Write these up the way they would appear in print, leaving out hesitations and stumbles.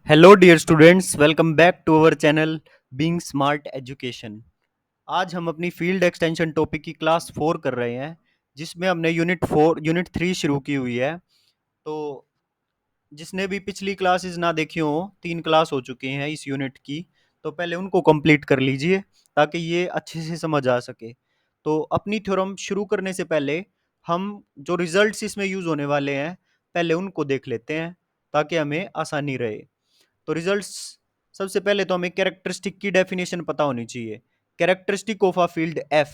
Hello dear students, welcome back to our channel being smart education. आज हम अपनी field extension topic की class 4 कर रहे हैं, जिसमें हमने यूनिट 3 शुरू की हुई है। तो जिसने भी पिछली क्लासेस ना देखी हो, 3 क्लास हो चुकी हैं इस यूनिट की, तो पहले उनको कंप्लीट कर लीजिए ताकि ये अच्छे से समझ आ सके। तो अपनी थ्योरम शुरू करने से पहले हम जो रिजल्ट्स इसमें यूज होने वाले हैं, पहले उनको देख लेते हैं ताकि हमें आसानी रहे। तो रिजल्ट्स, सबसे पहले तो हमें कैरेक्टरिस्टिक की डेफिनेशन पता होनी चाहिए। Characteristic of a field F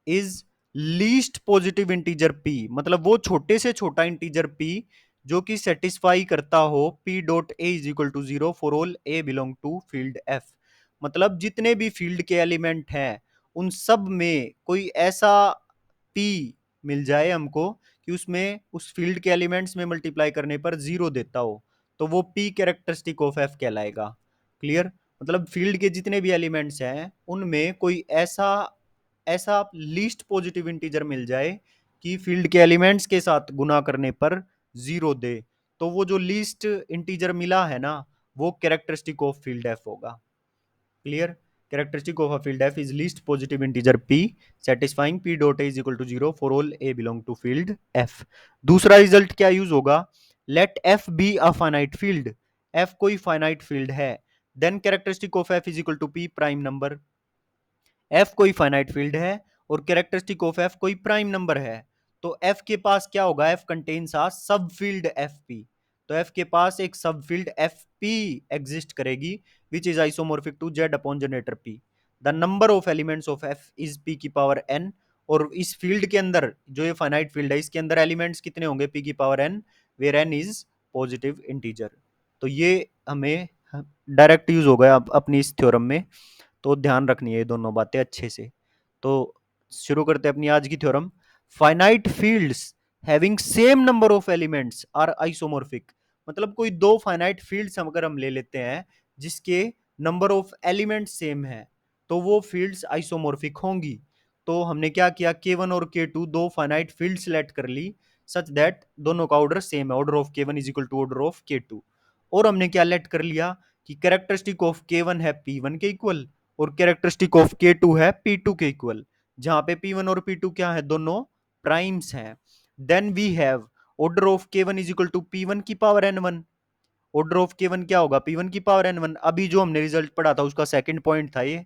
is least positive integer P, मतलब वो छोटे से छोटा इंटीजर पी जो कि सेटिस्फाई करता हो P dot A is equal to zero for all A belong to field F. मतलब जितने भी फील्ड के एलिमेंट हैं उन सब में कोई ऐसा पी मिल जाए हमको कि उसमें उस फील्ड के एलिमेंट्स में मल्टीप्लाई करने पर जीरो देता हो, तो वो पी कैरेक्टरिस्टिक ऑफ एफ कहलाएगा। क्लियर? मतलब फील्ड के जितने भी एलिमेंट्स हैं उनमें कोई ऐसा ऐसा लीस्ट पॉजिटिव इंटीजर मिल जाए कि फील्ड के एलिमेंट्स के साथ गुना करने पर जीरो दे, तो वो जो लीस्ट इंटीजर मिला है ना, वो कैरेक्टरिस्टिक ऑफ फील्ड एफ होगा। Clear? Characteristic of a field F is least positive integer p satisfying p dot a is equal to 0 for all a belong to field f। दूसरा result क्या use होगा? लेट f be a finite field। f कोई finite field है, then characteristic of f is equal to p prime number. F कोई finite field है और characteristic of F कोई प्राइम नंबर है, तो एफ के पास क्या होगा? F contains a sub field F P. तो एफ के पास एक sub field F P exist करेगी which is isomorphic to Z upon generator P. The number of elements of F is P की पावर एन। और इस field के अंदर जो ये फाइनाइट फील्ड है, इसके अंदर एलिमेंट्स कितने होंगे? पी की power N, where N is positive integer. तो ये हमें डायरेक्ट यूज होगा अपनी इस थ्योरम में, तो ध्यान रखनी है ये दोनों बातें अच्छे से। तो शुरू करते हैं अपनी आज की theorem. Finite fields having same number of elements are isomorphic. मतलब कोई दो फाइनाइट फील्ड्स हम अगर हम ले लेते हैं जिसके नंबर ऑफ एलिमेंट्स सेम है, तो वो फील्ड्स आइसोमॉर्फिक होंगी। तो हमने क्या किया? K1 और K2 दो फाइनाइट फील्ड सेलेक्ट कर ली सच दैट दोनों का ऑर्डर सेम है, order of K1 is equal to order of K2। और हमने क्या लेट कर लिया कि कैरेक्टरिस्टिक ऑफ K1 है P1 के इक्वल और कैरेक्टरिस्टिक ऑफ K2 है P2 के इक्वल, जहां पे P1 और P2 क्या है? दोनों प्राइम्स हैं। Then we have order of K1 is equal to P1 की power N1। Order of K1 क्या होगा? P1 की पावर N1। अभी जो हमने रिजल्ट पढ़ा था उसका सेकंड पॉइंट था ये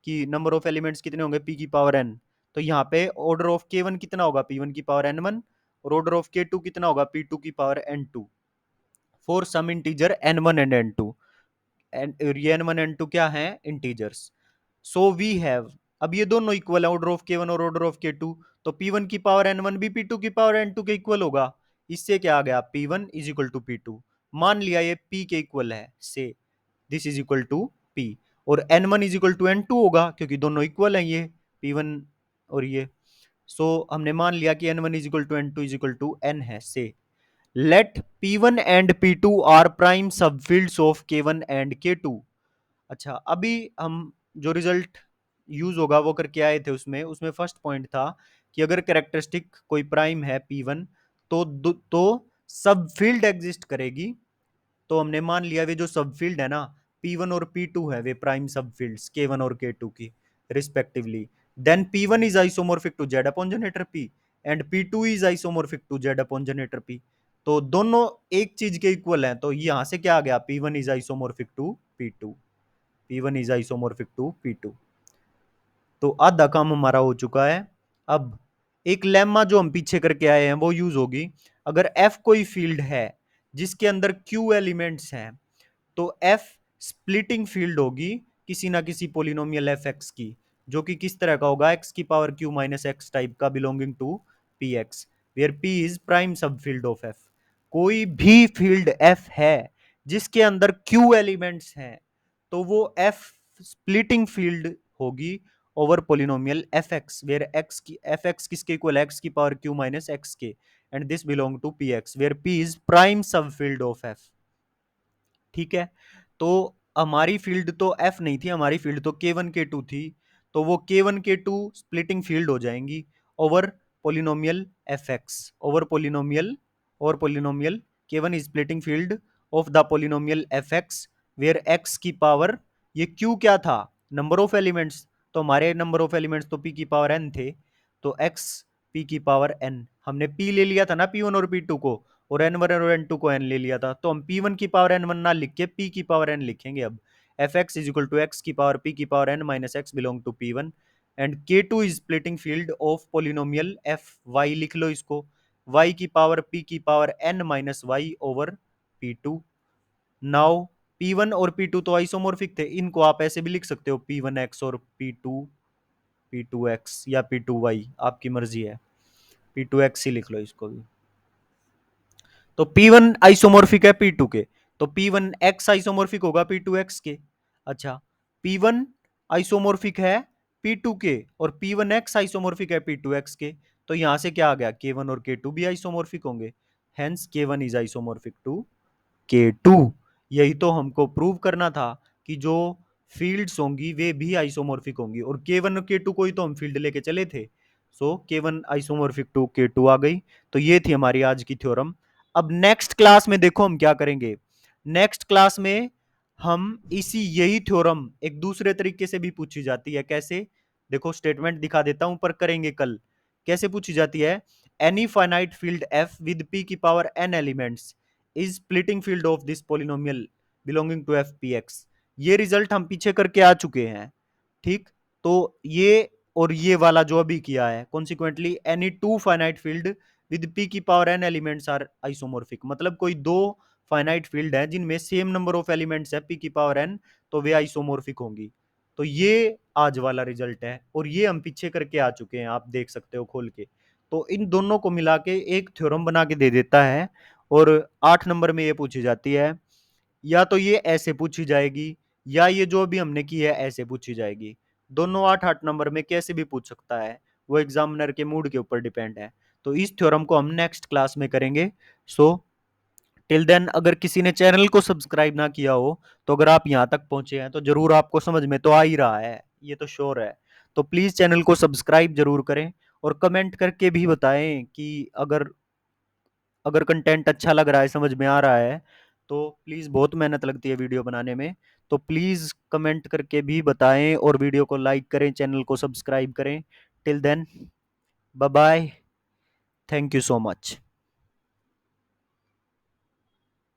कि नंबर ऑफ एलिमेंट्स कितने होंगे? P की पावर N। तो यहाँ पे ऑर्डर ऑफ K1 कितना होगा? P1 की पावर N1। और ऑर्डर ऑफ K2 कितना होगा? P2 की power N2 for some integer N1 and N2। And ये N1 N2 क्या है? इंटीजर्स। सो वी हैव, अब ये दोनों इक्वल है, ऑर्डर ऑफ K1 और ऑर्डर ऑफ K2, तो P1 की पावर N1 भी P2 की पावर N2 के इक्वल होगा। इससे क्या आ गया? P1 is equal to P2। मान लिया ये P के इक्वल है, say this is equal to P। और N1 is equal to N2 होगा क्योंकि दोनों इक्वल हैं ये P1 और ये। सो हमने मान लिया कि N1 is equal to N2 is equal to N है, say let P1 and P2 are prime subfields of K1 and K2। अच्छा, अभी हम जो रिजल्ट यूज होगा वो करके आए थे, उसमें उसमें फर्स्ट पॉइंट था कि अगर कैरेक्टरिस्टिक कोई प्राइम है P1 तो सब फील्ड एग्जिस्ट करेगी। तो हमने मान लिया वे जो सब फील्ड है ना, P1 और P2 है, वे प्राइम सब फील्ड्स K1 और K2 की respectively. Then P1 is isomorphic to Z upon generator P and P2 is isomorphic to Z upon generator P। तो दोनों एक चीज के इक्वल हैं, तो यहां से क्या आ गया? P1 is isomorphic to P2। P1 is isomorphic to P2। तो आधा काम हमारा हो चुका है। अब एक लेम्मा जो हम पीछे करके आए हैं वो यूज होगी। अगर F कोई फील्ड है जिसके अंदर Q एलिमेंट्स हैं, तो F स्प्लिटिंग फील्ड होगी किसी ना किसी पोलिनोमियल एफ एक्स की, जो कि किस तरह का होगा? एक्स की power Q minus x type का, belonging to P x, where P is prime sub field of F. कोई भी फील्ड एफ है जिसके अंदर क्यू एलिमेंट्स हैं, तो वो एफ स्प्लिटिंग फील्ड होगी over polynomial F X, where X की एफ एक्स किसके इक्वल? एक्स की पावर क्यू माइनस एक्स के, and this belong to P x, where P is prime sub field of F. ठीक है? तो हमारी फील्ड तो एफ नहीं थी, हमारी फील्ड तो K1 K2 थी। तो वो K1 K2 स्प्लिटिंग फील्ड हो जाएंगी over polynomial F X, over polynomial K1 is splitting field of the polynomial F X where X की पावर, ये क्यू क्या था, नंबर ऑफ एलिमेंट्स, तो हमारे नंबर ऑफ एलिमेंट्स तो पी की पावर एन थे, तो एक्स पी की पावर एन, हमने पी ले लिया था ना पी वन और पी टू को, और एन वन और एन टू को एन ले लिया था, तो हम पी वन की पावर एन वन ना लिख के पी की पावर एन लिखेंगे अब। F x is equal to x की पावर पी की power n minus x belong to p one, and k two is splitting field of polynomial f y, लिख लो इसको, y की पावर p की power n minus y over p two. Now P1 और P2 तो isomorphic थे, इनको आप ऐसे भी लिख सकते हो P1x और P2x या P2y, आपकी मर्जी है, P2x ही लिख लो इसको भी। तो P1 आइसोमोर्फिक है P2 के, तो P1x आइसोमोर्फिक होगा P2x के। अच्छा, P1 आइसोमोर्फिक है P2 के और P1x आइसोमोर्फिक है P2x के, तो यहां से क्या आ गया, K1 और K2 भी आइसोमोर्फिक होंगे, hence K1 is isomorphic to K2। यही तो हमको प्रूव करना था कि जो फील्ड्स होंगी वे भी आइसोमोर्फिक होंगी, और K1 और K2 को ही तो हम फील्ड लेके चले थे, सो K1 आइसोमोर्फिक टू K2 आ गई। तो ये थी हमारी आज की थ्योरम। अब नेक्स्ट क्लास में देखो हम क्या करेंगे, नेक्स्ट क्लास में हम इसी यही थ्योरम एक दूसरे तरीके से भी पूछी जाती है, कैसे, देखो स्टेटमेंट दिखा देता हूं पर करेंगे कल, कैसे पूछी जाती है, any finite field f with p की power n elements is splitting field of this polynomial belonging to f p x. ये रिजल्ट हम पीछे करके आ चुके हैं, ठीक, तो ये और ये वाला जो अभी किया है, consequently any two finite field with p की power n elements are isomorphic, मतलब कोई दो फाइनाइट फील्ड है जिनमें सेम नंबर ऑफ एलिमेंट्स है पी की पावर एन, तो वे आइसोमोर्फिक होंगी। तो ये आज वाला रिजल्ट है, और ये हम पीछे करके आ चुके हैं, आप देख सकते हो खोल के। तो इन दोनों को मिला के एक थ्योरम बना के दे देता है, और 8 नंबर में ये पूछी जाती है, या तो ये ऐसे पूछी जाएगी, या ये जो भी हमने की है ऐसे पूछी जाएगी, दोनों 8 8 नंबर में कैसे भी पूछ सकता है, वो एग्जामिनर के मूड के ऊपर डिपेंड है। तो इस थ्योरम को हम नेक्स्ट क्लास में करेंगे। सो टिल देन, अगर किसी ने चैनल को सब्सक्राइब ना किया हो, तो अगर आप यहाँ तक पहुंचे हैं तो जरूर आपको समझ में तो आ ही रहा है, ये तो श्योर है, तो प्लीज चैनल को सब्सक्राइब जरूर करें, और कमेंट करके भी बताएं कि अगर अगर कंटेंट अच्छा लग रहा है, समझ में आ रहा है, तो प्लीज, बहुत मेहनत लगती है वीडियो बनाने में, तो प्लीज कमेंट करके भी बताएं, और वीडियो को लाइक करें, चैनल को सब्सक्राइब करें। Till then, bye bye, thank you so much.